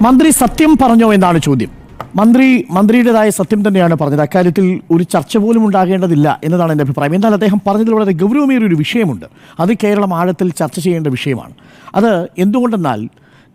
മന്ത്രി സത്യം പറഞ്ഞോ എന്നാണ് ചോദ്യം. മന്ത്രിയുടേതായ സത്യം തന്നെയാണ് പറഞ്ഞത്. അക്കാര്യത്തിൽ ഒരു ചർച്ച പോലും ഉണ്ടാകേണ്ടതില്ല എന്നതാണ് എൻ്റെ അഭിപ്രായം. എന്നാൽ അദ്ദേഹം പറഞ്ഞതിൽ വളരെ ഗൗരവമേറിയൊരു വിഷയമുണ്ട്. അത് കേരളം ആഴത്തിൽ ചർച്ച ചെയ്യേണ്ട വിഷയമാണ്. അത് എന്തുകൊണ്ടെന്നാൽ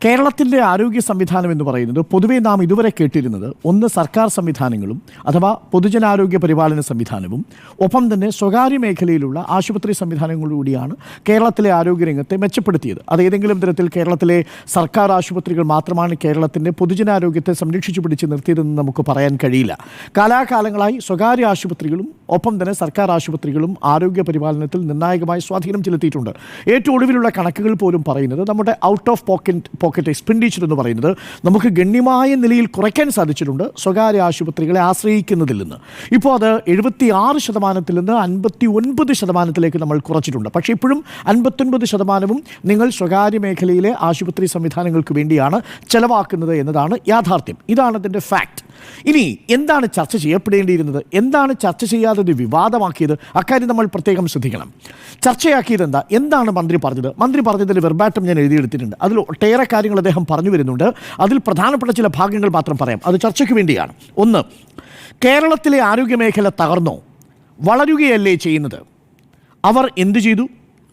കേരളത്തിൻ്റെ ആരോഗ്യ സംവിധാനം എന്ന് പറയുന്നത് പൊതുവേ നാം ഇതുവരെ കേട്ടിരുന്നത് ഒന്ന് സർക്കാർ സംവിധാനങ്ങളും അഥവാ പൊതുജനാരോഗ്യ പരിപാലന സംവിധാനവും ഒപ്പം തന്നെ സ്വകാര്യ മേഖലയിലുള്ള ആശുപത്രി സംവിധാനങ്ങളിലൂടെയാണ് കേരളത്തിലെ ആരോഗ്യരംഗത്തെ മെച്ചപ്പെടുത്തിയത്. അത് ഏതെങ്കിലും തരത്തിൽ കേരളത്തിലെ സർക്കാർ ആശുപത്രികൾ മാത്രമാണ് കേരളത്തിൻ്റെ പൊതുജനാരോഗ്യത്തെ സംരക്ഷിച്ചു പിടിച്ച് നിർത്തിയതെന്ന് നമുക്ക് പറയാൻ കഴിയില്ല. കാലാകാലങ്ങളായി സ്വകാര്യ ആശുപത്രികളും ഒപ്പം തന്നെ സർക്കാർ ആശുപത്രികളും ആരോഗ്യ പരിപാലനത്തിൽ നിർണായകമായ സ്വാധീനം ചെലുത്തിയിട്ടുണ്ട്. ഏറ്റവും ഒടുവിലുള്ള കണക്കുകൾ പോലും പറയുന്നത് നമ്മുടെ ഔട്ട് ഓഫ് പോക്കറ്റ് എക്സ്പെൻഡിച്ചർ എന്ന് പറയുന്നത് നമുക്ക് ഗണ്യമായ നിലയിൽ കുറയ്ക്കാൻ സാധിച്ചിട്ടുണ്ട് സ്വകാര്യ ആശുപത്രികളെ ആശ്രയിക്കുന്നതിൽ നിന്ന്. ഇപ്പോൾ അത് 76% നിന്ന് 59% നമ്മൾ കുറച്ചിട്ടുണ്ട്. പക്ഷേ ഇപ്പോഴും 59% നിങ്ങൾ സ്വകാര്യ മേഖലയിലെ ആശുപത്രി സംവിധാനങ്ങൾക്ക് വേണ്ടിയാണ് ചെലവാക്കുന്നത് എന്നതാണ് യാഥാർത്ഥ്യം. ഇതാണ് അതിൻ്റെ ഫാക്ട്. ഇനി എന്താണ് ചർച്ച ചെയ്യപ്പെടേണ്ടിയിരുന്നത്? എന്താണ് ചർച്ച ചെയ്യാതെ ഇത് വിവാദമാക്കിയത്? അക്കാര്യം നമ്മൾ പ്രത്യേകം ശ്രദ്ധിക്കണം. ചർച്ചയാക്കിയത് എന്താണ് മന്ത്രി പറഞ്ഞത്? മന്ത്രി പറഞ്ഞതിൽ വെർബാറ്റം ഞാൻ എഴുതിയെടുത്തിട്ടുണ്ട്. അതിൽ ഒട്ടേറെ കാര്യങ്ങൾ അദ്ദേഹം പറഞ്ഞു വരുന്നുണ്ട്. അതിൽ പ്രധാനപ്പെട്ട ചില ഭാഗങ്ങൾ മാത്രം പറയാം. അത് ചർച്ചയ്ക്ക് വേണ്ടിയാണ്. ഒന്ന്, കേരളത്തിലെ ആരോഗ്യമേഖല തകർന്നോ? വളരുകയല്ലേ ചെയ്യുന്നത്? അവർ എന്തു ചെയ്തു?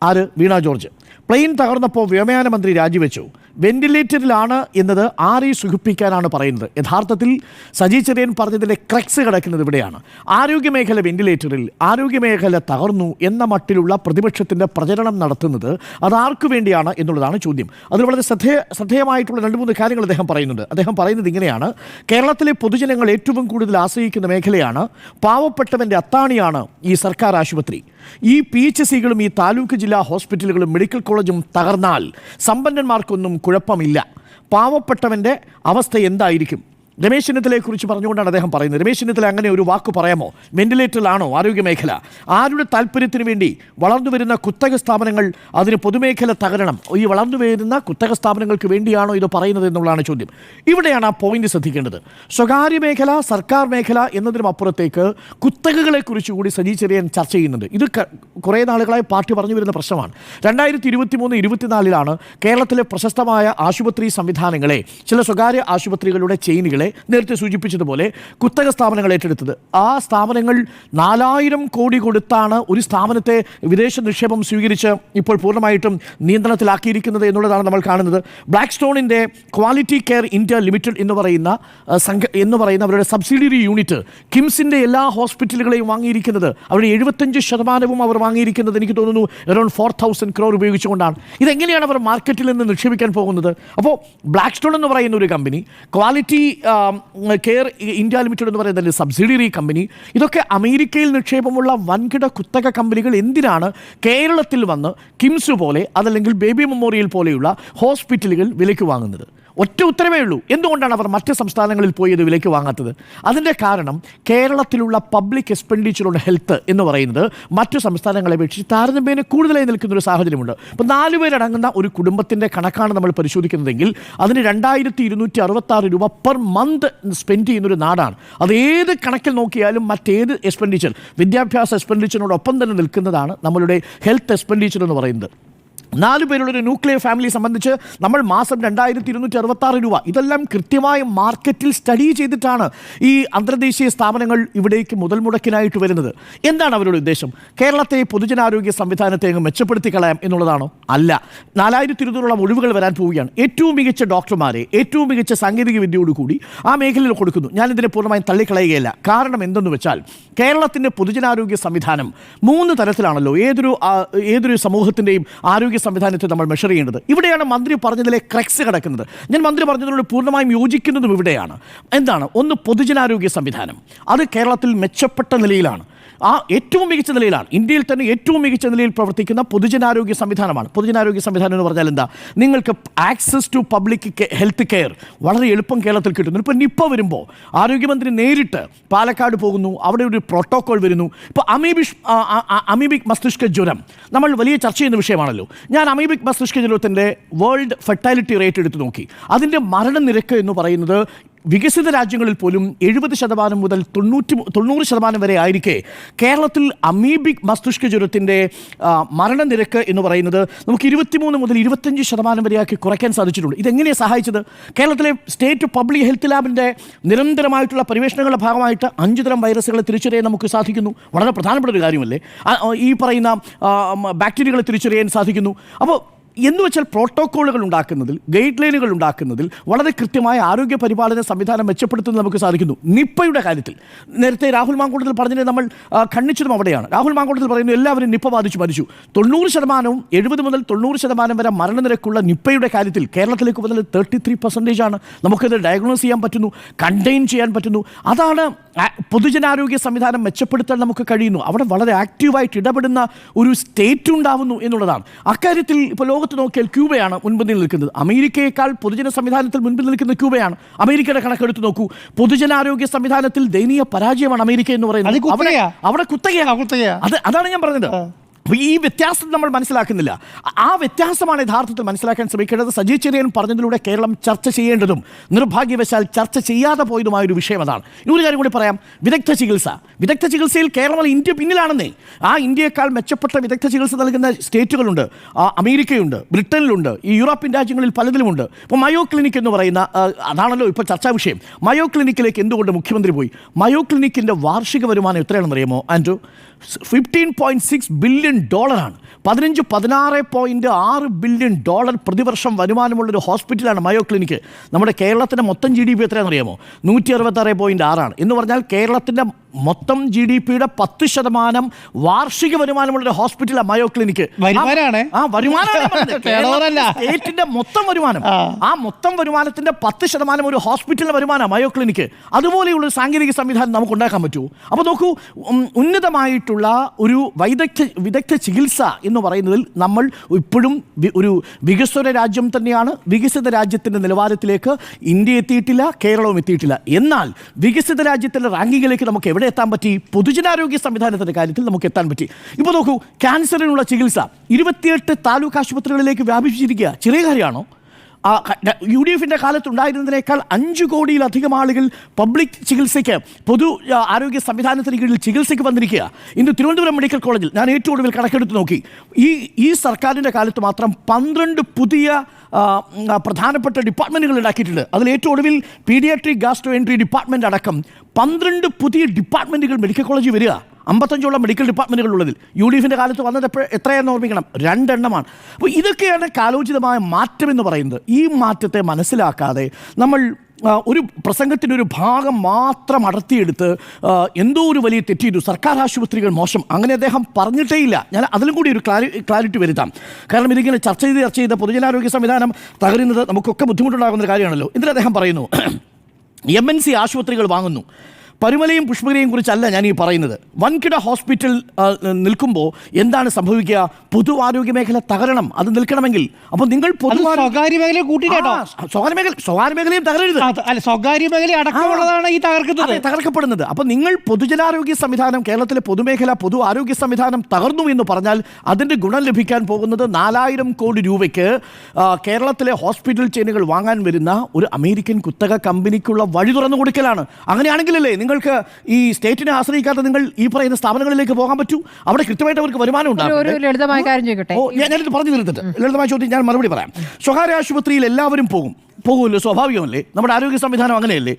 ആര്? വീണ ജോർജ്. പ്ലെയിൻ തകർന്നപ്പോൾ വ്യോമയാന മന്ത്രി രാജിവെച്ചു. വെന്റിലേറ്ററിലാണ് എന്നത് ആരെ സുഖിപ്പിക്കാനാണ് പറയുന്നത്? യഥാർത്ഥത്തിൽ സജി ചെറിയൻ പറഞ്ഞതിൻ്റെ ക്രക്സ് കിടക്കുന്നത് ഇവിടെയാണ്. ആരോഗ്യമേഖല വെന്റിലേറ്ററിൽ, ആരോഗ്യമേഖല തകർന്നു എന്ന മട്ടിലുള്ള പ്രതിപക്ഷത്തിൻ്റെ പ്രചരണം നടത്തുന്നത് അതാർക്കു വേണ്ടിയാണ് എന്നുള്ളതാണ് ചോദ്യം. അതിൽ വളരെ ശ്രദ്ധേയമായിട്ടുള്ള 2-3 കാര്യങ്ങൾ അദ്ദേഹം പറയുന്നുണ്ട്. അദ്ദേഹം പറയുന്നത് ഇങ്ങനെയാണ്: കേരളത്തിലെ പൊതുജനങ്ങൾ ഏറ്റവും കൂടുതൽ ആശ്രയിക്കുന്ന മേഖലയാണ്, പാവപ്പെട്ടവൻ്റെ അത്താണിയാണ് ഈ സർക്കാർ ആശുപത്രി. ഈ PHCകളും ഈ താലൂക്ക് ജില്ലാ ഹോസ്പിറ്റലുകളും മെഡിക്കൽ കോളേജും തകർന്നാൽ സമ്പന്നന്മാർക്കൊന്നും കുഴപ്പമില്ല. പാവപ്പെട്ടവൻ്റെ അവസ്ഥ എന്തായിരിക്കും? രമേശ് ചെന്നിത്തലയെക്കുറിച്ച് പറഞ്ഞുകൊണ്ടാണ് അദ്ദേഹം പറയുന്നത്. രമേശ് ചെന്നിത്തല അങ്ങനെ ഒരു വാക്ക് പറയാമോ? വെന്റിലേറ്ററിലാണോ ആരോഗ്യമേഖല? ആരുടെ താല്പര്യത്തിന് വേണ്ടി? വളർന്നു വരുന്ന കുത്തക സ്ഥാപനങ്ങൾ, അതിന് പൊതുമേഖല തകരണം, ഈ വളർന്നു വരുന്ന കുത്തക സ്ഥാപനങ്ങൾക്ക് വേണ്ടിയാണോ ഇത് പറയുന്നത് എന്നുള്ളതാണ് ചോദ്യം. ഇവിടെയാണ് ആ പോയിന്റ് ശ്രദ്ധിക്കേണ്ടത്. സ്വകാര്യ മേഖല, സർക്കാർ മേഖല എന്നതിനും അപ്പുറത്തേക്ക് കുത്തകകളെക്കുറിച്ച് കൂടി സജി ചെറിയൻ ചർച്ച ചെയ്യുന്നുണ്ട്. ഇത് കുറേ നാളുകളായി പാർട്ടി പറഞ്ഞു വരുന്ന പ്രശ്നമാണ്. 2023-24 കേരളത്തിലെ പ്രശസ്തമായ ആശുപത്രി സംവിധാനങ്ങളെ, ചില സ്വകാര്യ ആശുപത്രികളുടെ ചെയിനുകളെ നേരത്തെ സൂചിപ്പിച്ചതുപോലെ കുത്തക സ്ഥാപനങ്ങൾ ഏറ്റെടുത്തത്. ആ സ്ഥാപനങ്ങൾ 4000 കോടി കൊടുത്താണ് ഒരു സ്ഥാപനത്തെ വിദേശ നിക്ഷേപം സ്വീകരിച്ച് ഇപ്പോൾ പൂർണ്ണമായിട്ടും നിയന്ത്രണത്തിലാക്കിയിരിക്കുന്നത് എന്നുള്ളതാണ് നമ്മൾ കാണുന്നത്. ബ്ലാക്ക് സ്റ്റോണിൻ്റെ ക്വാളിറ്റി കെയർ ഇന്ത്യ ലിമിറ്റഡ് എന്ന് പറയുന്ന അവരുടെ സബ്സിഡിയറി യൂണിറ്റ് കിംസിൻ്റെ എല്ലാ ഹോസ്പിറ്റലുകളെയും വാങ്ങിയിരിക്കുന്നത്, അവരുടെ 75% അവർ വാങ്ങിയിരിക്കുന്നത് എനിക്ക് തോന്നുന്നു അറൗണ്ട് 4000 crore ഉപയോഗിച്ചുകൊണ്ടാണ്. ഇതെങ്ങനെയാണ് അവർ മാർക്കറ്റിൽ നിന്ന് നിക്ഷേപിക്കാൻ പോകുന്നത്? അപ്പോൾ ബ്ലാക്ക് സ്റ്റോൺ എന്ന് പറയുന്ന ഒരു company, quality care India limited എന്ന് പറയുന്നത് സബ്സിഡിയറി കമ്പനി, ഇതൊക്കെ അമേരിക്കയിൽ നിക്ഷേപമുള്ള വൻകിട കുത്തക കമ്പനികൾ എന്തിനാണ് കേരളത്തിൽ വന്ന് കിംസ് പോലെ അതല്ലെങ്കിൽ ബേബി മെമ്മോറിയൽ പോലെയുള്ള ഹോസ്പിറ്റലുകൾ വിലയ്ക്ക് വാങ്ങുന്നത്? ഒറ്റ ഉത്തരവേ ഉള്ളൂ. എന്തുകൊണ്ടാണ് അവർ മറ്റ് സംസ്ഥാനങ്ങളിൽ പോയി ഇത് വിലയ്ക്ക് വാങ്ങാത്തത്? അതിൻ്റെ കാരണം കേരളത്തിലുള്ള പബ്ലിക് എക്സ്പെൻഡിച്ചർ ഓൺ ഹെൽത്ത് എന്ന് പറയുന്നത് മറ്റു സംസ്ഥാനങ്ങളെ അപേക്ഷിച്ച് താരതമ്യേന കൂടുതലായി നിൽക്കുന്ന ഒരു സാഹചര്യമുണ്ട്. ഇപ്പോൾ 4 പേരടങ്ങുന്ന ഒരു കുടുംബത്തിൻ്റെ കണക്കാണ് നമ്മൾ പരിശോധിക്കുന്നതെങ്കിൽ അതിന് 2266 രൂപ പെർ മന്ത് സ്പെൻഡ് ചെയ്യുന്നൊരു നാടാണ്. അത് ഏത് കണക്കിൽ നോക്കിയാലും മറ്റേത് എക്സ്പെൻഡിച്ചർ, വിദ്യാഭ്യാസ എക്സ്പെൻഡിച്ചറിനോടൊപ്പം തന്നെ നിൽക്കുന്നതാണ് നമ്മളുടെ ഹെൽത്ത് എക്സ്പെൻഡിച്ചർ എന്ന് പറയുന്നത്. 4 പേരുള്ളൊരു ന്യൂക്ലിയർ ഫാമിലി സംബന്ധിച്ച് നമ്മൾ മാസം 2266 രൂപ, ഇതെല്ലാം കൃത്യമായി മാർക്കറ്റിൽ സ്റ്റഡി ചെയ്തിട്ടാണ് ഈ അന്തർദേശീയ സ്ഥാപനങ്ങൾ ഇവിടേക്ക് മുതൽ മുടക്കിനായിട്ട് വരുന്നത്. എന്താണ് അവരുടെ ഉദ്ദേശം? കേരളത്തെ പൊതുജനാരോഗ്യ സംവിധാനത്തെ അങ്ങ് മെച്ചപ്പെടുത്തി കളയാം എന്നുള്ളതാണോ? അല്ല. 4200 ഒഴിവുകൾ വരാൻ പോവുകയാണ്. ഏറ്റവും മികച്ച ഡോക്ടർമാരെ ഏറ്റവും മികച്ച സാങ്കേതിക വിദ്യയോടുകൂടി ആ മേഖലയിൽ കൊടുക്കുന്നു. ഞാനിതിനെ പൂർണ്ണമായും തള്ളിക്കളയുകയല്ല. കാരണം എന്തെന്ന് വെച്ചാൽ കേരളത്തിൻ്റെ പൊതുജനാരോഗ്യ സംവിധാനം 3 തരത്തിലാണല്ലോ ഏതൊരു സമൂഹത്തിൻ്റെയും ആരോഗ്യ സംവിധാനത്തെ നമ്മൾ മെഷർ ചെയ്യേണ്ടത്. ഇവിടെയാണ് മന്ത്രി പറഞ്ഞതിലെ ക്രക്സ് കിടക്കുന്നത്. ഞാൻ മന്ത്രി പറഞ്ഞതിനോട് പൂർണ്ണമായും യോജിക്കുന്നതും ഇവിടെയാണ്. എന്താണ്? ഒന്ന്, പൊതുജനാരോഗ്യ സംവിധാനം അത് കേരളത്തിൽ മെച്ചപ്പെട്ട നിലയിലാണ്, ഏറ്റവും മികച്ച നിലയിലാണ്. ഇന്ത്യയിൽ തന്നെ ഏറ്റവും മികച്ച നിലയിൽ പ്രവർത്തിക്കുന്ന പൊതുജനാരോഗ്യ സംവിധാനമാണ്. പൊതുജനാരോഗ്യ സംവിധാനം എന്ന് പറഞ്ഞാൽ എന്താ? നിങ്ങൾക്ക് access to public health care വളരെ എളുപ്പം കേരളത്തിൽ കിട്ടുന്നു. ഇപ്പോൾ നിപ്പ വരുമ്പോൾ ആരോഗ്യമന്ത്രി നേരിട്ട് പാലക്കാട് പോകുന്നു, അവിടെ ഒരു പ്രോട്ടോകോൾ വരുന്നു. ഇപ്പോൾ അമീബിക് മസ്തിഷ്ക ജ്വരം നമ്മൾ വലിയ ചർച്ച ചെയ്യുന്ന വിഷയമാണല്ലോ. ഞാൻ അമീബിക് മസ്തിഷ്ക ജ്വരത്തിൻ്റെ വേൾഡ് ഫെർട്ടിലിറ്റി റേറ്റ് എടുത്ത് നോക്കി. അതിൻ്റെ മരണനിരക്ക് എന്ന് പറയുന്നത് വികസിത രാജ്യങ്ങളിൽ പോലും 70% മുതൽ 90% വരെ ആയിരിക്കെ കേരളത്തിൽ അമീബിക് മസ്തിഷ്ക ജ്വരത്തിൻ്റെ മരണനിരക്ക് എന്ന് പറയുന്നത് നമുക്ക് 23 മുതൽ 25% വരെയാക്കി കുറയ്ക്കാൻ സാധിച്ചിട്ടുണ്ട്. ഇതെങ്ങനെയാണ് സഹായിച്ചത്? കേരളത്തിലെ സ്റ്റേറ്റ് പബ്ലിക് ഹെൽത്ത് ലാബിൻ്റെ നിരന്തരമായിട്ടുള്ള പരിവേഷണങ്ങളുടെ ഭാഗമായിട്ട് 5 തരം വൈറസുകളെ തിരിച്ചറിയാൻ നമുക്ക് സാധിക്കുന്നു. വളരെ പ്രധാനപ്പെട്ട ഒരു കാര്യമല്ലേ? ഈ പറയുന്ന ബാക്ടീരിയകളെ തിരിച്ചറിയാൻ സാധിക്കുന്നു. അപ്പോൾ എന്ന് വെച്ചാൽ പ്രോട്ടോക്കോളുകൾ ഉണ്ടാക്കുന്നതിൽ, ഗൈഡ് ലൈനുകൾ ഉണ്ടാക്കുന്നതിൽ വളരെ കൃത്യമായ ആരോഗ്യ പരിപാലന സംവിധാനം മെച്ചപ്പെടുത്തുന്നത് നമുക്ക് സാധിക്കുന്നു. നിപ്പയുടെ കാര്യത്തിൽ നേരത്തെ രാഹുൽ മാങ്കൂട്ടത്തിൽ പറഞ്ഞത് നമ്മൾ ഖണ്ഡിച്ചതും അവിടെയാണ്. രാഹുൽ മാങ്കൂട്ടത്തിൽ പറയുന്നു എല്ലാവരും നിപ്പ ബാധിച്ചു മരിച്ചു. 90%, 70 മുതൽ 90% വരെ മരണനിരക്കുള്ള നിപ്പയുടെ കാര്യത്തിൽ കേരളത്തിലേക്ക് വന്നത് 33% നമുക്കത് ഡയഗ്നോസ് ചെയ്യാൻ പറ്റുന്നു, കണ്ടെയ്ൻ ചെയ്യാൻ പറ്റുന്നു. അതാണ് പൊതുജനാരോഗ്യ സംവിധാനം മെച്ചപ്പെടുത്താൻ നമുക്ക് കഴിയുന്നു. അവിടെ വളരെ ആക്റ്റീവായിട്ട് ഇടപെടുന്ന ഒരു സ്റ്റേറ്റ് ഉണ്ടാവുന്നു എന്നുള്ളതാണ്. അക്കാര്യത്തിൽ ഇപ്പോൾ ലോകത്ത് നോക്കിയാൽ ക്യൂബയാണ് മുൻപന്തിയിൽ നിൽക്കുന്നത്. അമേരിക്കയേക്കാൾ പൊതുജന സംവിധാനത്തിൽ മുൻപിൽ നിൽക്കുന്ന ക്യൂബയാണ്. അമേരിക്കയുടെ കണക്കെടുത്ത് നോക്കൂ, പൊതുജനാരോഗ്യ സംവിധാനത്തിൽ ദയനീയ പരാജയമാണ് അമേരിക്ക എന്ന് പറയുന്നത്. അവിടെ കുത്തകയാണ്. അതാണ് ഞാൻ പറഞ്ഞത്. അപ്പോൾ ഈ വ്യത്യാസം നമ്മൾ മനസ്സിലാക്കുന്നില്ല. ആ വ്യത്യാസമാണ് യഥാർത്ഥത്തിൽ മനസ്സിലാക്കാൻ ശ്രമിക്കേണ്ടത്. സജി ചെറിയൻ പറഞ്ഞതിലൂടെ കേരളം ചർച്ച ചെയ്യേണ്ടതും നിർഭാഗ്യവശാൽ ചർച്ച ചെയ്യാതെ പോയതുമായൊരു വിഷയം അതാണ്. ഇനി ഒരു കാര്യം കൂടി പറയാം. വിദഗ്ധ ചികിത്സയിൽ കേരളം ഇന്ത്യ പിന്നിലാണെന്നേ. ആ ഇന്ത്യയേക്കാൾ മെച്ചപ്പെട്ട വിദഗ്ധ ചികിത്സ നൽകുന്ന സ്റ്റേറ്റുകളുണ്ട്. അമേരിക്കയുണ്ട്, ബ്രിട്ടനിലുണ്ട്, ഈ യൂറോപ്യൻ രാജ്യങ്ങളിൽ പലതിലുമുണ്ട്. ഇപ്പോൾ മയോ ക്ലിനിക് എന്ന് പറയുന്ന അതാണല്ലോ ഇപ്പോൾ ചർച്ചാ വിഷയം. മയോ ക്ലിനിക്കിലേക്ക് എന്തുകൊണ്ട് മുഖ്യമന്ത്രി പോയി? മയോ ക്ലിനിക്കിൻ്റെ വാർഷിക വരുമാനം എത്രയാണെന്ന് അറിയാമോ ആൻഡ്രു? $15.6 ബില്യൺ. 16.6 ബില്യൺ പ്രതിവർഷം വരുമാനമുള്ളൊരു ഹോസ്പിറ്റലാണ് മയോ ക്ലിനിക്ക്. നമ്മുടെ കേരളത്തിൻ്റെ മൊത്തം GDP എത്രയാണെന്ന് അറിയാമോ? 166.6 എന്ന് പറഞ്ഞാൽ കേരളത്തിൻ്റെ മൊത്തം GDPയുടെ 10% വാർഷിക വരുമാനമുള്ളൊരു ഹോസ്പിറ്റലാണ് മയോ ക്ലിനിക്ക്. സ്റ്റേറ്റിന്റെ മൊത്തം വരുമാനം, ആ മൊത്തം വരുമാനത്തിന്റെ 10% ഒരു ഹോസ്പിറ്റലിന്റെ വരുമാനമാണ് മയോ ക്ലിനിക്ക്. അതുപോലെയുള്ള സാങ്കേതിക സംവിധാനം നമുക്ക് ഉണ്ടാക്കാൻ പറ്റുമോ? അപ്പോൾ നോക്കൂ, ഉന്നതമായിട്ടുള്ള ഒരു വിദഗ്ധ ചികിത്സ എന്ന് പറയുന്നതിൽ നമ്മൾ ഇപ്പോഴും ഒരു വികസ്വര രാജ്യം തന്നെയാണ്. വികസിത രാജ്യത്തിൻ്റെ നിലവാരത്തിലേക്ക് ഇന്ത്യ എത്തിയിട്ടില്ല, കേരളവും എത്തിയിട്ടില്ല. എന്നാൽ വികസിത രാജ്യത്തിൻ്റെ റാങ്കിങ്ങിലേക്ക് നമുക്ക് എവിടെ എത്താൻ പറ്റി? പൊതുജനാരോഗ്യ സംവിധാനത്തിൻ്റെ കാര്യത്തിൽ നമുക്ക് എത്താൻ പറ്റി. ഇപ്പോൾ നോക്കൂ, ക്യാൻസറിനുള്ള ചികിത്സ 28 താലൂക്ക് ആശുപത്രികളിലേക്ക് വ്യാപിപ്പിച്ചിരിക്കുക. ചെറിയ കാര്യമാണോ? UDFിൻ്റെ കാലത്തുണ്ടായിരുന്നതിനേക്കാൾ 5 കോടിയിലധികം ആളുകൾ പബ്ലിക് ചികിത്സയ്ക്ക്, പൊതു ആരോഗ്യ സംവിധാനത്തിന് കീഴിൽ ചികിത്സയ്ക്ക് വന്നിരിക്കുക. ഇന്ന് തിരുവനന്തപുരം മെഡിക്കൽ കോളേജിൽ ഞാൻ ഏറ്റവും ഒടുവിൽ കണക്കെടുത്ത് നോക്കി, ഈ സർക്കാരിൻ്റെ കാലത്ത് മാത്രം 12 പുതിയ പ്രധാനപ്പെട്ട ഡിപ്പാർട്ട്മെൻറ്റുകൾ ഉണ്ടാക്കിയിട്ടുണ്ട്. അതിൽ ഏറ്റവും ഒടുവിൽ പീഡിയാട്രിക് ഗാസ്ട്രോഎൻട്രി ഡിപ്പാർട്ട്മെൻറ്റ് അടക്കം 12 പുതിയ ഡിപ്പാർട്ട്മെൻറ്റുകൾ മെഡിക്കൽ കോളേജിൽ വരിക. 55 മെഡിക്കൽ ഡിപ്പാർട്ട്മെൻറ്റുകൾ ഉള്ളതിൽ UDFിൻ്റെ കാലത്ത് വന്നത് എത്രയാണെന്ന് ഓർമ്മിക്കണം, 2 എണ്ണമാണ്. അപ്പോൾ ഇതൊക്കെയാണ് കാലോചിതമായ മാറ്റം എന്ന് പറയുന്നത്. ഈ മാറ്റത്തെ മനസ്സിലാക്കാതെ നമ്മൾ ഒരു പ്രസംഗത്തിൻ്റെ ഒരു ഭാഗം മാത്രം അടർത്തിയെടുത്ത് എന്തോ ഒരു വലിയ തെറ്റ് ചെയ്തു, സർക്കാർ ആശുപത്രികൾ മോശം, അങ്ങനെ അദ്ദേഹം പറഞ്ഞിട്ടേ ഇല്ല. ഞാൻ അതിലും കൂടി ഒരു ക്ലാരിറ്റി വരുത്താം. കാരണം ഇതിങ്ങനെ ചർച്ച ചെയ്ത് പൊതുജനാരോഗ്യ സംവിധാനം തകരുന്നത് നമുക്കൊക്കെ ബുദ്ധിമുട്ടുണ്ടാകുന്ന ഒരു കാര്യമാണല്ലോ. എന്നിട്ട് അദ്ദേഹം പറയുന്നു MNC ആശുപത്രികൾ വാങ്ങുന്നു. പരുമലയും പുഷ്പഗിരിയും കുറിച്ചല്ല ഞാൻ ഈ പറയുന്നത്. വൻകിട ഹോസ്പിറ്റൽ നിൽക്കുമ്പോൾ എന്താണ് സംഭവിക്കുക? പൊതു ആരോഗ്യ മേഖല തകരണം. അത് നിൽക്കണമെങ്കിൽ അപ്പോൾ നിങ്ങൾ സ്വകാര്യ മേഖല കൂട്ടിയിട്ടോ? സ്വകാര്യ മേഖലയും തകരരുത്. സ്വകാര്യ മേഖല അടക്കമുള്ളതാണ് ഈ തകർക്കപ്പെടുന്നത്. അപ്പോൾ നിങ്ങൾ പൊതുജനാരോഗ്യ സംവിധാനം, കേരളത്തിലെ പൊതുമേഖല, പൊതു ആരോഗ്യ സംവിധാനം തകർന്നു എന്ന് പറഞ്ഞാൽ അതിൻ്റെ ഗുണം ലഭിക്കാൻ പോകുന്നത് 4000 കോടി രൂപയ്ക്ക് കേരളത്തിലെ ഹോസ്പിറ്റൽ ചെയിനുകൾ വാങ്ങാൻ വരുന്ന ഒരു അമേരിക്കൻ കുത്തക കമ്പനിക്കുള്ള വഴി തുറന്നു കൊടുക്കലാണ്. അങ്ങനെയാണെങ്കിലല്ലേ നിങ്ങൾക്ക് ഈ സ്റ്റേറ്റിനെ ആശ്രയിക്കാതെ നിങ്ങൾ ഈ പറയുന്ന സ്ഥാപനങ്ങളിലേക്ക് പോകാൻ പറ്റൂ. അവിടെ കൃത്യമായിട്ട് അവർക്ക് വരുമാനം ഉണ്ടാകും. ഞാനിത് പറഞ്ഞു തീർത്തിട്ട് ലളിതമായ ചോദ്യം ഞാൻ മറുപടി പറയാം. സ്വകാര്യ ആശുപത്രിയിൽ എല്ലാവരും പോകുമല്ലോ, സ്വാഭാവികമല്ലേ? നമ്മുടെ ആരോഗ്യ സംവിധാനം അങ്ങനെയല്ലേ?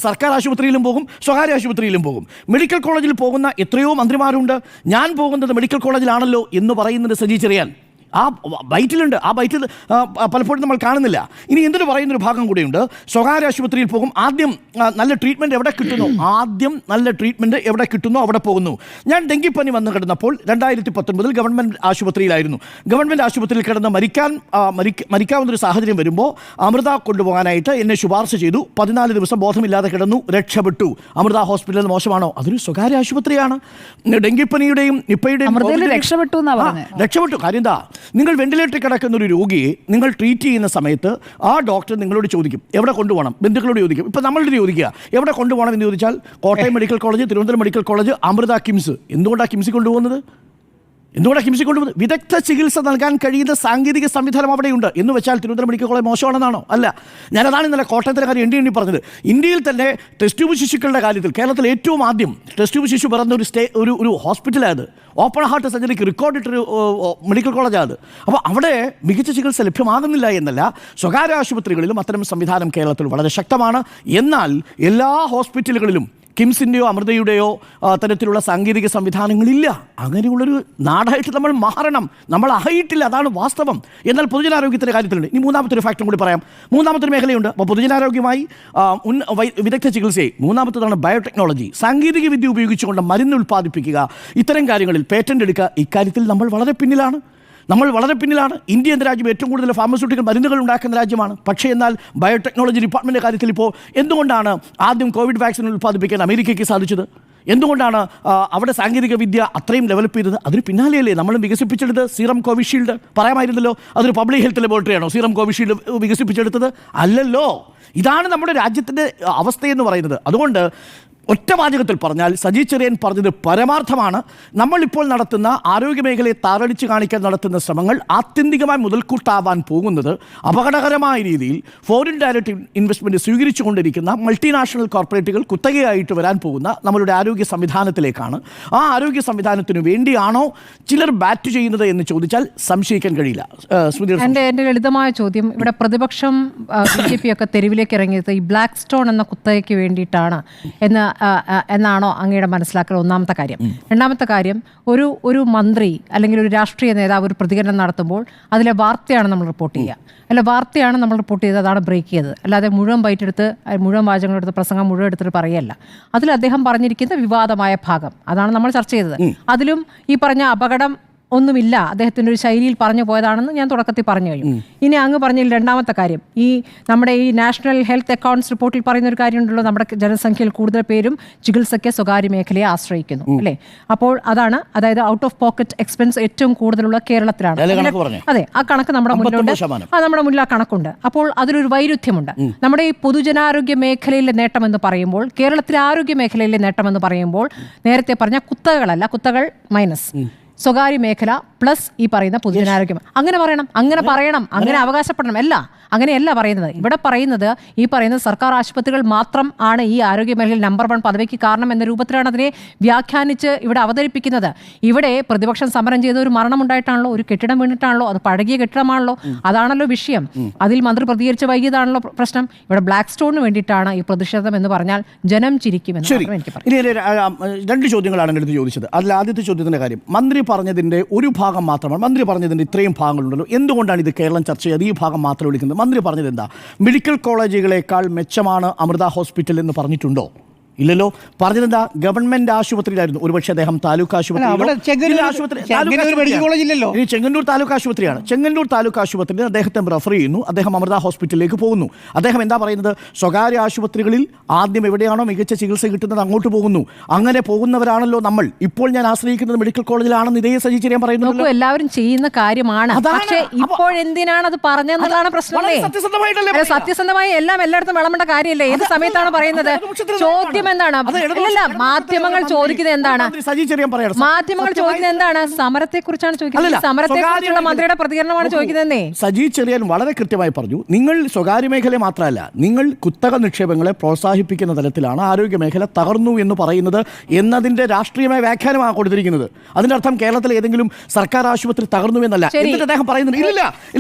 സർക്കാർ ആശുപത്രിയിലും പോകും, സ്വകാര്യ ആശുപത്രിയിലും പോകും. മെഡിക്കൽ കോളേജിൽ പോകുന്ന എത്രയോ മന്ത്രിമാരുണ്ട്. ഞാൻ പോകുന്നത് മെഡിക്കൽ കോളേജിലാണല്ലോ എന്ന് പറയുന്നത് സജി ചെറിയാൻ ആ ബൈറ്റിലുണ്ട്. ആ ബൈറ്റിൽ പലപ്പോഴും നമ്മൾ കാണുന്നില്ല. ഇനി എന്തിനു പറയുന്നൊരു ഭാഗം കൂടെയുണ്ട്. സ്വകാര്യ ആശുപത്രിയിൽ പോകും, ആദ്യം നല്ല ട്രീറ്റ്മെൻറ്റ് എവിടെ കിട്ടുന്നോ അവിടെ പോകുന്നു. ഞാൻ ഡെങ്കിപ്പനി വന്ന് കിടന്നപ്പോൾ 2019 ഗവൺമെൻറ് ആശുപത്രിയിലായിരുന്നു. ഗവൺമെൻറ് ആശുപത്രിയിൽ കിടന്ന് മരിക്കാവുന്നൊരു സാഹചര്യം വരുമ്പോൾ അമൃത കൊണ്ടുപോകാനായിട്ട് എന്നെ ശുപാർശ ചെയ്തു. 14 ദിവസം ബോധമില്ലാതെ കിടന്നു, രക്ഷപ്പെട്ടു. അമൃത ഹോസ്പിറ്റൽ മോശമാണോ? അതൊരു സ്വകാര്യ ആശുപത്രിയാണ്. ഡെങ്കിപ്പനിയുടെയും നിപ്പയുടെയും രക്ഷപ്പെട്ടു. കാര്യം എന്താ? നിങ്ങൾ വെന്റിലേറ്ററിൽ കിടക്കുന്ന ഒരു രോഗിയെ നിങ്ങൾ ട്രീറ്റ് ചെയ്യുന്ന സമയത്ത് ആ ഡോക്ടർ നിങ്ങളോട് ചോദിക്കും എവിടെ കൊണ്ടുപോകണം. ബന്ധുക്കളോട് ചോദിക്കും. ഇപ്പം നമ്മളോട് ചോദിക്കുക എവിടെ കൊണ്ടുപോകണം എന്ന് ചോദിച്ചാൽ Kottayam medical college, Thiruvananthapuram medical college, Amrita, KIMS. എന്തുകൊണ്ടാണ് കിംസിൽ കൊണ്ടുപോകുന്നത്? എന്തുകൊണ്ടാണ് കിംസിൽ കൊണ്ടുപോകുന്നത്? വിദഗ്ധ ചികിത്സ നൽകാൻ കഴിയുന്ന സാങ്കേതിക സംവിധാനം അവിടെയുണ്ട് എന്ന് വെച്ചാൽ തിരുവനന്തപുരം മെഡിക്കൽ കോളേജ് മോശമാണെന്നാണോ? അല്ല. ഞാനതാണ് ഇന്നലെ കോട്ടയത്തിലെ കാര്യം എണ്ണി പറഞ്ഞത്. ഇന്ത്യയിൽ തന്നെ ടെസ്റ്റ് ട്യൂബ് ശിശുക്കളുടെ കാര്യത്തിൽ കേരളത്തിൽ ഏറ്റവും ആദ്യം ടെസ്റ്റ് ട്യൂബ് ശിശു പിറന്ന ഒരു ഹോസ്പിറ്റലായത്. ഓപ്പൺ ഹാർട്ട് സർജറിക്ക് റെക്കോർഡിട്ടൊരു മെഡിക്കൽ കോളേജാണ്. അപ്പോൾ അവിടെ മികച്ച ചികിത്സ ലഭ്യമാകുന്നില്ല എന്നല്ല, സ്വകാര്യ ആശുപത്രികളിലും അത്തരം സംവിധാനം കേരളത്തിൽ വളരെ ശക്തമാണ്. എന്നാൽ എല്ലാ ഹോസ്പിറ്റലുകളിലും കിംസിൻ്റെയോ അമൃതയുടെയോ തരത്തിലുള്ള സാങ്കേതിക സംവിധാനങ്ങളില്ല. അങ്ങനെയുള്ളൊരു നാടായിട്ട് നമ്മൾ മാറണം. നമ്മൾ ആയിട്ടില്ല, അതാണ് വാസ്തവം. എന്നാൽ പൊതുജനാരോഗ്യത്തിൻ്റെ കാര്യത്തിലുണ്ട്. ഇനി മൂന്നാമത്തെ ഒരു ഫാക്ടറും കൂടി പറയാം. മൂന്നാമത്തെ മേഖലയുണ്ട്. അപ്പോൾ പൊതുജനാരോഗ്യമായി വിദഗ്ധ ചികിത്സയെ, മൂന്നാമത്തേതാണ് ബയോടെക്നോളജി, സാങ്കേതിക വിദ്യ ഉപയോഗിച്ചുകൊണ്ട് മരുന്ന് ഉൽപ്പാദിപ്പിക്കുക, ഇത്തരം കാര്യങ്ങളിൽ പേറ്റന്റ് എടുക്കുക. ഇക്കാര്യത്തിൽ നമ്മൾ വളരെ പിന്നിലാണ്. ഇന്ത്യ എന്ന രാജ്യം ഏറ്റവും കൂടുതൽ ഫാർമസ്യൂട്ടിക്കൽ മരുന്നുകൾ ഉണ്ടാക്കുന്ന രാജ്യമാണ്. പക്ഷേ എന്നാൽ ബയോടെക്നോളജി ഡിപ്പാർട്ട്മെൻറ്റിൻ്റെ കാര്യത്തിൽ ഇപ്പോൾ എന്തുകൊണ്ടാണ് ആദ്യം കോവിഡ് വാക്സിൻ ഉൽപ്പാദിപ്പിക്കാൻ അമേരിക്കയ്ക്ക് സാധിച്ചത്? എന്തുകൊണ്ടാണ് അവിടെ സാങ്കേതിക വിദ്യ അത്രയും ഡെവലപ്പ് ചെയ്തത്? അതിന് പിന്നാലെയല്ലേ നമ്മൾ വികസിപ്പിച്ചെടുത്ത് സീറം കോവിഷീൽഡ്? പറയാമായിരുന്നല്ലോ, അതൊരു പബ്ലിക് ഹെൽത്ത് ലബോറട്ടറിയാണോ സീറം കോവിഷീൽഡ് വികസിപ്പിച്ചെടുത്തത്? അല്ലല്ലോ. ഇതാണ് നമ്മുടെ രാജ്യത്തിൻ്റെ അവസ്ഥയെന്ന് പറയുന്നത്. അതുകൊണ്ട് ഒറ്റ വാചകത്തിൽ പറഞ്ഞാൽ സജി ചെറിയൻ പറഞ്ഞത് പരമാർത്ഥമാണ്. നമ്മളിപ്പോൾ നടത്തുന്ന ആരോഗ്യമേഖലയെ താറടിച്ച് കാണിക്കാൻ നടത്തുന്ന ശ്രമങ്ങൾ ആത്യന്തികമായി മുതൽക്കൂട്ടാവാൻ പോകുന്നത് അപകടകരമായ രീതിയിൽ ഫോറിൻ ഡയറക്റ്റ് ഇൻവെസ്റ്റ്മെൻറ്റ് സ്വീകരിച്ചുകൊണ്ടിരിക്കുന്ന മൾട്ടിനാഷണൽ കോർപ്പറേറ്റുകൾ കുത്തകയായിട്ട് വരാൻ പോകുന്ന നമ്മളുടെ ആരോഗ്യ സംവിധാനത്തിലേക്കാണ്. ആ ആരോഗ്യ സംവിധാനത്തിനു വേണ്ടിയാണോ ചിലർ ബാറ്റ് ചെയ്യുന്നത് എന്ന് ചോദിച്ചാൽ സംശയിക്കാൻ കഴിയില്ല. എൻ്റെ ലളിതമായ ചോദ്യം, ഇവിടെ പ്രതിപക്ഷം BJP ഒക്കെ തെരുവിലേക്ക് ഇറങ്ങിയത് ഈ ബ്ലാക്ക് സ്റ്റോൺ എന്ന കുത്തകയ്ക്ക് വേണ്ടിയിട്ടാണ് എന്നാണോ അങ്ങയുടെ മനസ്സിലാക്കൽ? ഒന്നാമത്തെ കാര്യം. രണ്ടാമത്തെ കാര്യം, ഒരു മന്ത്രി അല്ലെങ്കിൽ ഒരു രാഷ്ട്രീയ നേതാവ് ഒരു പ്രതികരണം നടത്തുമ്പോൾ അതിലെ വാർത്തയാണ് നമ്മൾ റിപ്പോർട്ട് ചെയ്യുക. അല്ല, വാർത്തയാണ് നമ്മൾ റിപ്പോർട്ട് ചെയ്തത്, അതാണ് ബ്രേക്ക് ചെയ്തത്. അല്ലാതെ മുഴുവൻ ബൈറ്റെടുത്ത് മുഴുവൻ വാചകങ്ങളെടുത്ത് പ്രസംഗം മുഴുവൻ എടുത്തിട്ട് പറയല്ല. അതിൽ അദ്ദേഹം പറഞ്ഞിരിക്കുന്ന വിവാദമായ ഭാഗം അതാണ് നമ്മൾ ചർച്ച ചെയ്തത്. അതിലും ഈ പറഞ്ഞ അപകടം ഒന്നുമില്ല, അദ്ദേഹത്തിൻ്റെ ഒരു ശൈലിയിൽ പറഞ്ഞു പോയതാണെന്ന് ഞാൻ തുടക്കത്തിൽ പറഞ്ഞു കഴിഞ്ഞു. ഇനി അങ്ങ് പറഞ്ഞതിൽ രണ്ടാമത്തെ കാര്യം, ഈ നമ്മുടെ ഈ നാഷണൽ ഹെൽത്ത് അക്കൗണ്ട്സ് റിപ്പോർട്ടിൽ പറയുന്ന ഒരു കാര്യമുണ്ടല്ലോ, നമ്മുടെ ജനസംഖ്യയിൽ കൂടുതൽ പേരും ചികിത്സയ്ക്ക് സ്വകാര്യ മേഖലയെ ആശ്രയിക്കുന്നു അല്ലേ? അപ്പോൾ അതാണ്, അതായത് ഔട്ട് ഓഫ് പോക്കറ്റ് എക്സ്പെൻസ് ഏറ്റവും കൂടുതലുള്ള കേരളത്തിലാണ്. അതെ, ആ കണക്ക് നമ്മുടെ മുന്നിലുണ്ട്. നമ്മുടെ മുന്നിൽ ആ കണക്കുണ്ട്. അപ്പോൾ അതിലൊരു വൈരുദ്ധ്യമുണ്ട്. നമ്മുടെ ഈ പൊതുജനാരോഗ്യ മേഖലയിലെ നേട്ടമെന്ന് പറയുമ്പോൾ, കേരളത്തിലെ ആരോഗ്യ മേഖലയിലെ നേട്ടമെന്ന് പറയുമ്പോൾ നേരത്തെ പറഞ്ഞ കുത്തകളല്ല, കുത്തകൾ മൈനസ് സ്വകാര്യ മേഖല പ്ലസ് ഈ പറയുന്ന പൊതുജനാരോഗ്യം. അങ്ങനെ പറയണം, അങ്ങനെ അവകാശപ്പെടണം. അങ്ങനെയല്ല പറയുന്നത്. ഇവിടെ പറയുന്നത് ഈ പറയുന്ന സർക്കാർ ആശുപത്രികൾ മാത്രം ആണ് ഈ ആരോഗ്യ മേഖലയിൽ നമ്പർ 1 പദവിക്ക് കാരണം എന്ന രൂപത്തിലാണ് അതിനെ വ്യാഖ്യാനിച്ച് ഇവിടെ അവതരിപ്പിക്കുന്നത്. ഇവിടെ പ്രതിപക്ഷം സമരം ചെയ്ത ഒരു മരണമുണ്ടായിട്ടാണല്ലോ, ഒരു കെട്ടിടം വീണിട്ടാണല്ലോ, അത് പഴകിയ കെട്ടിടമാണല്ലോ, അതാണല്ലോ വിഷയം. അതിൽ മന്ത്രി പ്രതികരിച്ച് വൈകിയതാണല്ലോ പ്രശ്നം. ഇവിടെ ബ്ലാക്ക് സ്റ്റോണിന് വേണ്ടിയിട്ടാണ് ഈ പ്രതിഷേധം എന്ന് പറഞ്ഞാൽ ജനം ചിരിക്കുമെന്ന് എനിക്ക് പറയാം. 2 ചോദ്യങ്ങളാണ് എൻ്റെ അടുത്ത് ചോദിച്ചത്. അതിൽ ആദ്യത്തെ ചോദ്യത്തിൻ്റെ കാര്യം, മന്ത്രി പറഞ്ഞതിൻ്റെ ഒരു ഭാഗം മാത്രമാണ്. മന്ത്രി പറഞ്ഞതിൻ്റെ ഇത്രയും ഭാഗങ്ങളുണ്ടല്ലോ, എന്തുകൊണ്ടാണ് ഇത് കേരളം ചർച്ച ചെയ്ത് ഈ ഭാഗം മാത്രം എടുക്കുന്നത്? മന്ത്രി പറഞ്ഞത് എന്താ? മെഡിക്കൽ കോളേജുകളേക്കാൾ മെച്ചമാണ് അമൃത ഹോസ്പിറ്റൽ എന്ന് പറഞ്ഞിട്ടുണ്ടോ? ഇല്ലല്ലോ. പറഞ്ഞതെന്താ? ഗവൺമെന്റ് ആശുപത്രിയിലായിരുന്നു. ഒരുപക്ഷെ അദ്ദേഹം താലൂക്ക് ചെങ്ങന്നൂർ താലൂക്ക് ആശുപത്രിയാണ്. ചെങ്ങന്നൂർ താലൂക്ക് ആശുപത്രിയിൽ അദ്ദേഹത്തെ റെഫർ ചെയ്യുന്നു. അദ്ദേഹം അമൃത ഹോസ്പിറ്റലിലേക്ക് പോകുന്നു. അദ്ദേഹം എന്താ പറയുന്നത്? സ്വകാര്യ ആശുപത്രികളിൽ ആദ്യം എവിടെയാണോ മികച്ച ചികിത്സ കിട്ടുന്നത് അങ്ങോട്ട് പോകുന്നു. അങ്ങനെ പോകുന്നവരാണല്ലോ നമ്മൾ. ഇപ്പോൾ ഞാൻ ആശ്രയിക്കുന്നത് മെഡിക്കൽ കോളേജിലാണെന്ന് ഇതേ സജി ചെറിയാൻ പറയുന്നു. എല്ലാവരും ചെയ്യുന്ന കാര്യമാണ്. പക്ഷേ ഇപ്പോൾ എന്തിനാണ് അത് പറഞ്ഞതെന്നുള്ളതാണ് പ്രശ്നം. സത്യസന്ധമായി എല്ലായിടത്തും വിളമ്പേണ്ട കാര്യമല്ലേ? ഏത് സമയത്താണ് പറയുന്നത്? ചോദ്യം എന്താണ്? മാധ്യമങ്ങൾ ചോദിക്കുന്നത് എന്താണ്? സമരത്തെ കുറിച്ചാണ് ചോദിക്കുന്നത്. സമരത്തെ കുറിച്ചുള്ള മന്ത്രിയുടെ പ്രതികരണമാണ് ചോദിക്കുന്നതെന്നേ. സജി ചെറിയാൻ വളരെ കൃത്യമായി പറഞ്ഞു, നിങ്ങൾ സ്വകാര്യ മേഖല മാത്രമല്ല, നിങ്ങൾ കുത്തക നിക്ഷേപങ്ങളെ പ്രോത്സാഹിപ്പിക്കുന്ന തലത്തിലാണ് ആരോഗ്യ മേഖല തകർന്നു എന്ന് പറയുന്നത് എന്നതിന്റെ രാഷ്ട്രീയമായ വ്യാഖ്യാനമാണ് കൊടുത്തിരിക്കുന്നത്. അതിന്റെ അർത്ഥം കേരളത്തിൽ ഏതെങ്കിലും സർക്കാർ ആശുപത്രി തകർന്നു എന്നല്ല. എന്നിട്ട് അദ്ദേഹം പറയുന്നത്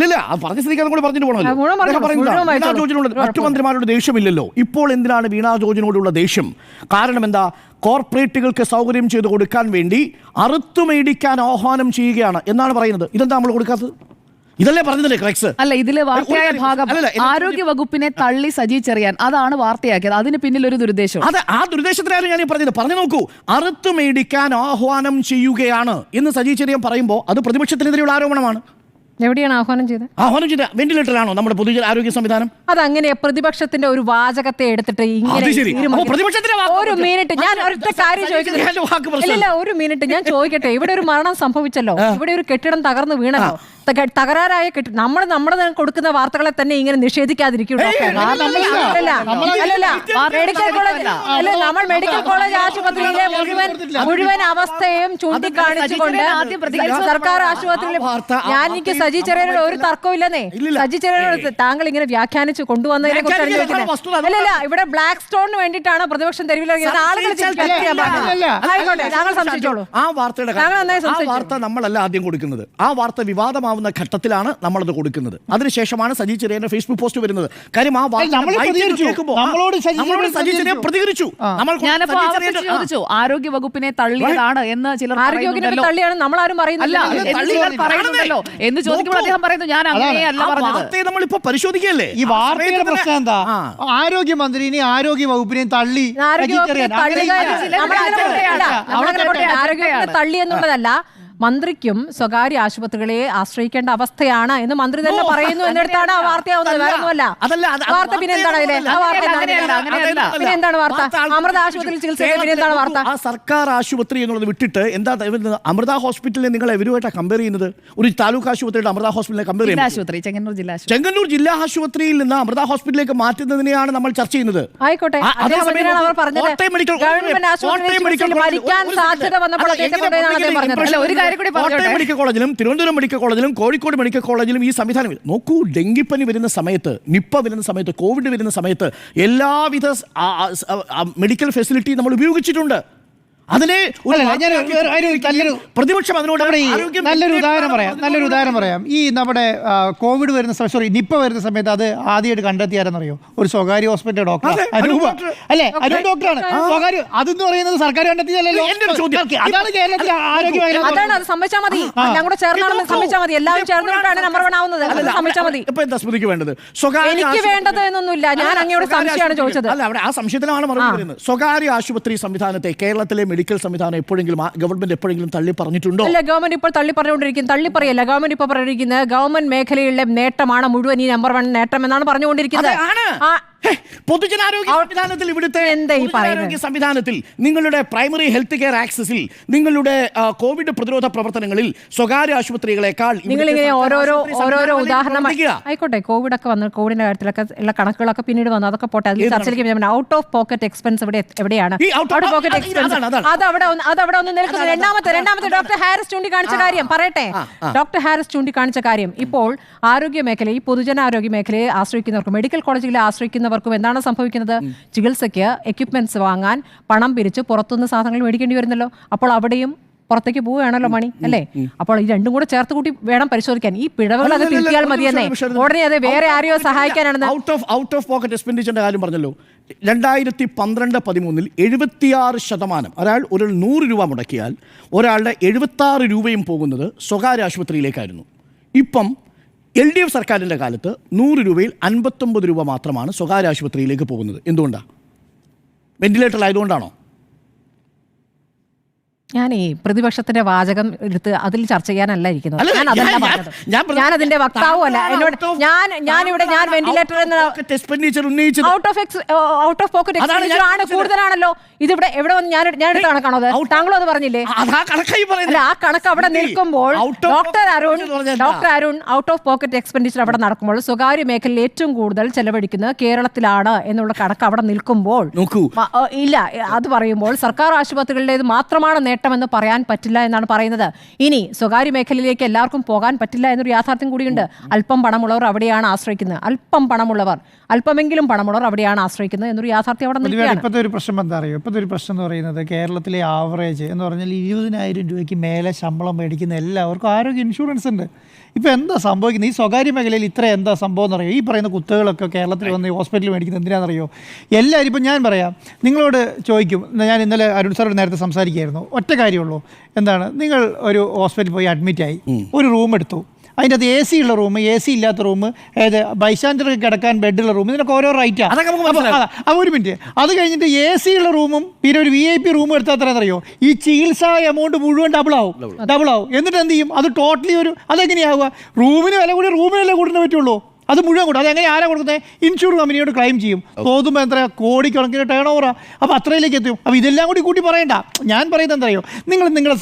ഇല്ല പറഞ്ഞ സ്ഥിതിക്ക് കൂടെ പറഞ്ഞിട്ട് പോകണമല്ലോ. വീണാ ജോർജിനോട് മറ്റു മന്ത്രിമാരോട് ദേഷ്യമില്ലല്ലോ. ഇപ്പോൾ എന്തിനാണ് വീണാ ജോർജിനോടുള്ള ദേഷ്യം? കാരണം എന്താ? കോർപ്പറേറ്റുകൾക്ക് സൗകര്യം ചെയ്തു കൊടുക്കാൻ വേണ്ടി അറുത്തുമേടിക്കാൻ ആഹ്വാനം ചെയ്യുകയാണ് എന്നാണ് പറയുന്നത്. ഇതെന്താ നമ്മൾ കൊടുക്കാത്തത്? ഇതല്ലേ പറഞ്ഞതല്ലേ ക്രൈക്സ്? അല്ല, ഇതിലെ വാർത്തയായ ഭാഗം ആരോഗ്യ വകുപ്പിനെ തള്ളി സജി ചെറിയാൻ, അതാണ് വാർത്തയാക്കിയത്. അതിന് പിന്നിൽ ഒരു ദുരുദ്ദേശം. അതെ, ആ ദുരുദ്ദേശത്തിലാണ് ഞാൻ പറഞ്ഞു നോക്കൂ. അറുത്തുമേടിക്കാൻ ആഹ്വാനം ചെയ്യുകയാണ് എന്ന് സജി ചെറിയാൻ പറയുമ്പോൾ അത് പ്രതിപക്ഷത്തിനെതിരെയുള്ള ആരോപണമാണ്. എവിടെയാണ് ആഹ്വാനം ചെയ്തത്? വെന്റിലേറ്ററിലാണോ നമ്മുടെ പൊതു ആരോഗ്യ സംവിധാനം? അതങ്ങനെ പ്രതിപക്ഷത്തിന്റെ ഒരു വാചകത്തെ എടുത്തിട്ട് ഒരു മിനിറ്റ് ഞാൻ ഒരൊറ്റ കാര്യം ചോദിക്കുന്നില്ല. ഒരു മിനിറ്റ് ഞാൻ ചോദിക്കട്ടെ. ഇവിടെ ഒരു മരണം സംഭവിച്ചല്ലോ, ഇവിടെ ഒരു കെട്ടിടം തകർന്നു വീണല്ലോ. തകരാറായ നമ്മൾ കൊടുക്കുന്ന വാർത്തകളെ തന്നെ ഇങ്ങനെ നിഷേധിക്കാതിരിക്കും മെഡിക്കൽ കോളേജ് അല്ല, നമ്മൾ മെഡിക്കൽ കോളേജ് ആശുപത്രിയിലെ മുഴുവൻ അവസ്ഥയും ചൂണ്ടിക്കാണിച്ചുകൊണ്ട് സർക്കാർ ആശുപത്രിയിൽ എനിക്ക് സജി ചെറിയനോട് ഒരു തർക്കവും ഇല്ലെന്നേ. സജി ചെറിയനോട് താങ്കൾ ഇങ്ങനെ വ്യാഖ്യാനിച്ച് കൊണ്ടുവന്നതിനെ കുറിച്ചാണ് ചോദിക്കുന്നത്. അല്ലല്ല, ഇവിടെ ബ്ലാക്ക് സ്റ്റോണിന് വേണ്ടിയിട്ടാണ് പ്രതിപക്ഷം തെരുവിലിറങ്ങിയത്. ആളുകൾ ആയിക്കോട്ടെ, താങ്കൾ സംശയിച്ചോളൂ. ആ വാർത്ത നമ്മളല്ല ആദ്യം കൊടുക്കുന്നത്. ആ വാർത്ത വിവാദമാവുന്ന ഘട്ടത്തിലാണ് നമ്മളത് കൊടുക്കുന്നത്. അതിനുശേഷമാണ് സജി ചെറിയന്റെ ഫേസ്ബുക്ക് പോസ്റ്റ് വരുന്നത്. കാര്യം ആ വാർത്ത പ്രതികരിച്ചു. ചോദിച്ചു ആരോഗ്യ വകുപ്പിനെ തള്ളിയതാണ് എന്ന് ചിലർ തള്ളിയാണ് നമ്മളാരും പറയുന്നില്ല എന്ന് ചോദിക്കുമ്പോൾ അദ്ദേഹം പറയുന്നു ഞാൻ അങ്ങനെയല്ല പറഞ്ഞത്. നമ്മളിപ്പോ പരിശോധിക്കല്ലേ ഈ വാർത്തയുടെ പ്രശ്നം എന്താ? ആരോഗ്യമന്ത്രിനെയും ആരോഗ്യ വകുപ്പിനെയും തള്ളി തള്ളി എന്നുള്ളതല്ല, മന്ത്രിക്കും സ്വകാര്യ ആശുപത്രികളെ ആശ്രയിക്കേണ്ട അവസ്ഥയാണ് എന്ന് മന്ത്രി തന്നെ പറയുന്നു എന്നിടത്താണ് ആ വാർത്തയാവുന്നത്. വേറെ ഒന്നുമല്ല വാർത്ത. പിന്നെ എന്താണ് അതിലെ പിന്നെ എന്താണ് വാർത്ത? അമൃത ആശുപത്രിയിൽ ചികിത്സ പിന്നെ എന്താണ് വാർത്ത? ആ സർക്കാർ ആശുപത്രി എന്നുള്ളത് വിട്ടിട്ട് എന്താ അമൃത ഹോസ്പിറ്റലിനെ നിങ്ങൾ എവരുമായിട്ടാണ് കമ്പയർ ചെയ്യുന്നത്? ഒരു താലൂക്ക് ആശുപത്രിയുടെ അമൃത ഹോസ്പിറ്റലിനെ കമ്പയർ ചെയ്യുന്നത് ചെങ്ങന്നൂർ ജില്ലാ ആശുപത്രിയിൽ നിന്ന് അമൃത ഹോസ്പിറ്റലിലേക്ക് മാറ്റുന്നതിനെയാണ് നമ്മൾ ചർച്ച ചെയ്യുന്നത്. ആയിക്കോട്ടെ, കോട്ടയം മെഡിക്കൽ കോളേജിലും തിരുവനന്തപുരം മെഡിക്കൽ കോളേജിലും കോഴിക്കോട് മെഡിക്കൽ കോളേജിലും ഈ സംവിധാനം നോക്കൂ. ഡെങ്കിപ്പനി വരുന്ന സമയത്ത്, നിപ്പ വരുന്ന സമയത്ത്, കോവിഡ് വരുന്ന സമയത്ത് എല്ലാവിധ മെഡിക്കൽ ഫെസിലിറ്റി നമ്മൾ ഉപയോഗിച്ചിട്ടുണ്ട്. അതിനെ പ്രതിപക്ഷം അതിനോട് നല്ലൊരു ഉദാഹരണം പറയാം. ഈ നമ്മുടെ കോവിഡ് വരുന്ന സമയത്ത്, നിപ്പ വരുന്ന സമയത്ത് അത് ആദ്യമായിട്ട് കണ്ടെത്തിയാരെന്നറിയോ? ഒരു സ്വകാര്യ ഹോസ്പിറ്റൽ ഡോക്ടർ അല്ലേ? അനൂപ് ഡോക്ടറാണ് സ്വകാര്യ. അതെന്ന് പറയുന്നത് സർക്കാർ കണ്ടെത്തിയല്ലോ. അതാണ് കേരളത്തിലെ ആരോഗ്യ എനിക്ക് വേണ്ടത് എന്നൊന്നുമില്ല. ഞാൻ അങ്ങയോട് സംശയമാണ് ചോദിച്ചത്. അല്ല, അവിടെ ആ സംശയത്തിലാണ് മറുപടി വരുന്നത്. സ്വകാര്യ ആശുപത്രി സംവിധാനത്തെ കേരളത്തിലെ മെഡിക്കൽ സംവിധാനം എപ്പോഴെങ്കിലും ഗവൺമെന്റ് എപ്പോഴെങ്കിലും തള്ളി പറഞ്ഞിട്ടുണ്ടോ? അല്ല, ഗവൺമെന്റ് ഇപ്പോൾ തള്ളി പറഞ്ഞുകൊണ്ടിരിക്കുന്നത്. തള്ളി പറയല്ല, ഗവൺമെന്റ് ഇപ്പോൾ പറഞ്ഞിരിക്കുന്നത് ഗവൺമെന്റ് മേഖലയിലെ നേട്ടമാണ് മുഴുവൻ ഈ നമ്പർ 1 നേട്ടം എന്നാണ് പറഞ്ഞുകൊണ്ടിരിക്കുന്നത്. പൊതുജനാരോഗ്യ സംവിധാനത്തിൽ, ഇവിടുത്തെ ആരോഗ്യ സംവിധാനത്തിൽ, നിങ്ങളുടെ പ്രൈമറി ഹെൽത്ത് കെയർ ആക്സസിൽ, നിങ്ങളുടെ കോവിഡ് പ്രതിരോധ പ്രവർത്തനങ്ങളിൽ സ്വകാര്യ ആശുപത്രികളെക്കാൾ നിങ്ങളിങ്ങനെ ഓരോരോ ഉദാഹരണം ആയിക്കോട്ടെ. കോവിഡൊക്കെ വന്ന് കോവിഡിന്റെ കാര്യത്തിലൊക്കെ ഉള്ള കണക്കുകളൊക്കെ പിന്നീട് വന്നു. അതൊക്കെ പോട്ടെ, അതിൽ ചർച്ചയിലേക്ക് ഔട്ട് ഓഫ് പോക്കറ്റ് എക്സ്പെൻസ് എവിടെയാണ്? ഔട്ട് ഓഫ് പോക്കറ്റ് എക്സ്പെൻസ് അതവിടെ ഒന്ന് നിൽക്കുന്നത്. രണ്ടാമത്തെ ഡോക്ടർ ഹാരിസ് ചൂണ്ടിക്കാണിച്ച കാര്യം പറയട്ടെ. ഡോക്ടർ ഹാരിസ് ചൂണ്ടിക്കാണിച്ച കാര്യം, ഇപ്പോൾ ആരോഗ്യ മേഖല, ഈ പൊതുജനാരോഗ്യ മേഖലയെ ആശ്രയിക്കുന്നവർക്കും മെഡിക്കൽ കോളേജുകളെ ആശ്രയിക്കുന്നവർക്കും എന്താണ് സംഭവിക്കുന്നത്? ചികിത്സയ്ക്ക് എക്യുപ്മെന്റ്സ് വാങ്ങാൻ പണം പിരിച്ച് പുറത്തുനിന്ന് സാധനങ്ങൾ മേടിക്കേണ്ടി വരുന്നല്ലോ. അപ്പോൾ അവിടെയും പുറത്തേക്ക് പോവുകയാണല്ലോ മണി, അല്ലേ? അപ്പോൾ ഈ രണ്ടും കൂടെ ചേർത്ത് കൂട്ടി വേണം പരിശോധിക്കാൻ. ഈ പിഴവുകളൊക്കെ തിരുത്തിയാൽ മതിയെന്നേ. ഉടനെ അത് വേറെ ആരെയോ സഹായിക്കാനാണ്. ഔട്ട് ഓഫ് പോക്കറ്റ് എക്സ്പെൻഡിച്ചറിന്റെ കാര്യം പറഞ്ഞല്ലോ. 2012-13 76% ഒരാൾ 100 രൂപ മുടക്കിയാൽ ഒരാളുടെ 76 രൂപയും പോകുന്നത് സ്വകാര്യ ആശുപത്രിയിലേക്കായിരുന്നു. ഇപ്പം LDF സർക്കാരിൻ്റെ കാലത്ത് 100 രൂപയിൽ 59 രൂപ മാത്രമാണ് സ്വകാര്യ ആശുപത്രിയിലേക്ക് പോകുന്നത്. എന്തുകൊണ്ടാണ്? വെന്റിലേറ്ററിലായതുകൊണ്ടാണോ? ഞാൻ ഈ പ്രതിപക്ഷത്തിന്റെ വാചകം എടുത്ത് അതിൽ ചർച്ച ചെയ്യാനല്ല ഇരിക്കുന്നത്. ഞാൻ അതിന്റെ വക്താവും അല്ല. എന്നോട് ഞാൻ ventilator out of pocket expenditure ആണ് കൂടുതലാണല്ലോ. ഇതിവിടെ എവിടെ വന്ന് ഞാൻ എടുത്ത കണക്കാണോ അത്? താങ്കളും അത് പറഞ്ഞില്ലേ? അല്ല, ആ കണക്ക് അവിടെ നിൽക്കുമ്പോൾ doctor Arun out of pocket expenditure അവിടെ നടക്കുമ്പോൾ സ്വകാര്യ മേഖലയിൽ ഏറ്റവും കൂടുതൽ ചെലവഴിക്കുന്നത് കേരളത്തിലാണ് എന്നുള്ള കണക്ക് അവിടെ നിൽക്കുമ്പോൾ ഇല്ല, അത് പറയുമ്പോൾ സർക്കാർ ആശുപത്രികളുടേത് മാത്രമാണ് നേട്ടമെന്ന് പറയാൻ പറ്റില്ല എന്നാണ് പറയുന്നത്. ഇനി സ്വകാര്യ മേഖലയിലേക്ക് എല്ലാവർക്കും പോകാൻ പറ്റില്ല എന്നൊരു യാഥാർത്ഥ്യം കൂടിയുണ്ട്. അല്പം പണമുള്ളവർ അവിടെയാണ് ആശ്രയിക്കുന്നത്. അല്പമെങ്കിലും പണമുള്ളവർ അവിടെയാണ് ആശ്രയിക്കുന്നത് എന്നൊരു യാഥാർത്ഥ്യം അവിടെ നിൽക്കുകയാണ്. ഇപ്പോഴത്തെ ഒരു പ്രശ്നം എന്താ അറിയോ? ഇപ്പോഴത്തെ ഒരു പ്രശ്നം എന്ന് പറയുന്നത് കേരളത്തിലെ ആവറേജ് എന്ന് പറഞ്ഞാൽ 20,000 രൂപയ്ക്ക് മേലെ ശമ്പളം മേടിക്കുന്ന എല്ലാവർക്കും ആരോഗ്യ ഇൻഷുറൻസ് ഉണ്ട്. ഇപ്പോൾ എന്താ സംഭവിക്കുന്നത്? ഈ സ്വകാര്യ മേഖലയിൽ ഇത്ര എന്താ സംഭവം എന്നറിയോ? ഈ പറയുന്ന കുത്തകളൊക്കെ കേരളത്തിൽ വന്ന് ഹോസ്പിറ്റലിൽ മേടിക്കുന്നത് എന്തിനാണെന്നറിയോ? എല്ലാവരും ഇപ്പം ഞാൻ പറയാം, നിങ്ങളോട് ചോദിക്കും. ഞാൻ ഇന്നലെ അരുൺ സാറോട് നേരത്തെ സംസാരിക്കുകയായിരുന്നു. ഒറ്റ കാര്യമുള്ളൂ, എന്താണ്, നിങ്ങൾ ഒരു ഹോസ്പിറ്റലിൽ പോയി അഡ്മിറ്റായി, ഒരു റൂം എടുത്തു, അതിൻ്റെ അത് AC ഉള്ള റൂം, AC ഇല്ലാത്ത റൂം, അതായത് ബൈസ്റ്റാൻഡർക്ക് കിടക്കാൻ ബെഡുള്ള റൂം, ഇതിനൊക്കെ ഓരോ റൈറ്റാണ്. ഒരു മിനിറ്റ്, അത് കഴിഞ്ഞിട്ട് AC ഉള്ള റൂമും പിന്നെ ഒരു VIP റൂമും എടുത്താൽ എത്രയെന്നറിയോ? ഈ ചികിത്സാ എമൗണ്ട് മുഴുവൻ ഡബിൾ ആവും. എന്നിട്ട് എന്ത് ചെയ്യും? അത് ടോട്ടലി അതെങ്ങനെയാവുക? റൂമിന് വില കൂടി റൂമിന് വില കൂടാൻ പറ്റുള്ളൂ. അത് മുഴുവൻ കൊടുക്കും. അതെങ്ങനെ ആരാ കൊടുക്കുന്നത്? ഇൻഷുർ കമ്പനിയോട് ക്ലെയിം ചെയ്യും. തോതുമ്പോൾ എത്ര കോടിക്കണക്കിന് ടേൺ ഓവറാ. അപ്പോൾ അത്രയിലേക്ക് എത്തും. അപ്പോൾ ഇതെല്ലാം കൂടി പറയണ്ട. ഞാൻ പറയുന്നത് എന്തറിയോ, നിങ്ങളുടെ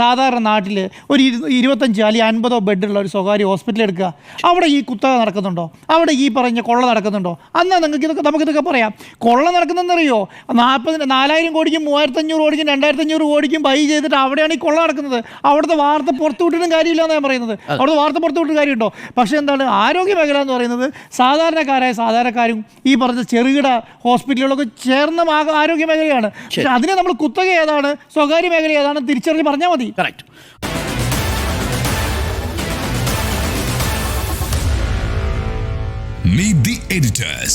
സാധാരണ നാട്ടിൽ ഒരു 25 അല്ലെങ്കിൽ 50 ബെഡുള്ള ഒരു സ്വകാര്യ ഹോസ്പിറ്റൽ എടുക്കുക. അവിടെ ഈ കുത്തക നടക്കുന്നുണ്ടോ? അവിടെ ഈ പറഞ്ഞ കൊള്ള നടക്കുന്നുണ്ടോ? എന്നാൽ നമുക്കിതൊക്കെ പറയാം. കൊള്ള നടക്കുന്നതെന്നറിയോ? 4,000 കോടിക്കും 3,500 കോടിക്കും 2,500 കോടിക്കും ബൈ ചെയ്തിട്ട് അവിടെയാണ് ഈ കൊള്ള നടക്കുന്നത്. അവിടുത്തെ വാർത്ത പുറത്തു വിട്ടിട്ടും കാര്യമില്ല എന്നാണ് ഞാൻ പറയുന്നത്. അവിടുത്തെ വാർത്ത പുറത്തു വിട്ടിട്ട് കാര്യമുണ്ടോ? പക്ഷേ എന്താണ്, ആരോഗ്യ മേഖല എന്ന് പറയുന്നത് സാധാരണക്കാരും ഈ പറഞ്ഞ ചെറുകിട ഹോസ്പിറ്റലുകളൊക്കെ ചേർന്ന ആരോഗ്യ മേഖലയാണ്. പക്ഷെ അതിനെ നമ്മൾ കുത്തക ഏതാണ്, സ്വകാര്യ മേഖല ഏതാണ് തിരിച്ചറിഞ്ഞ് പറഞ്ഞാൽ മതി. കറക്റ്റ്. Meet the editors.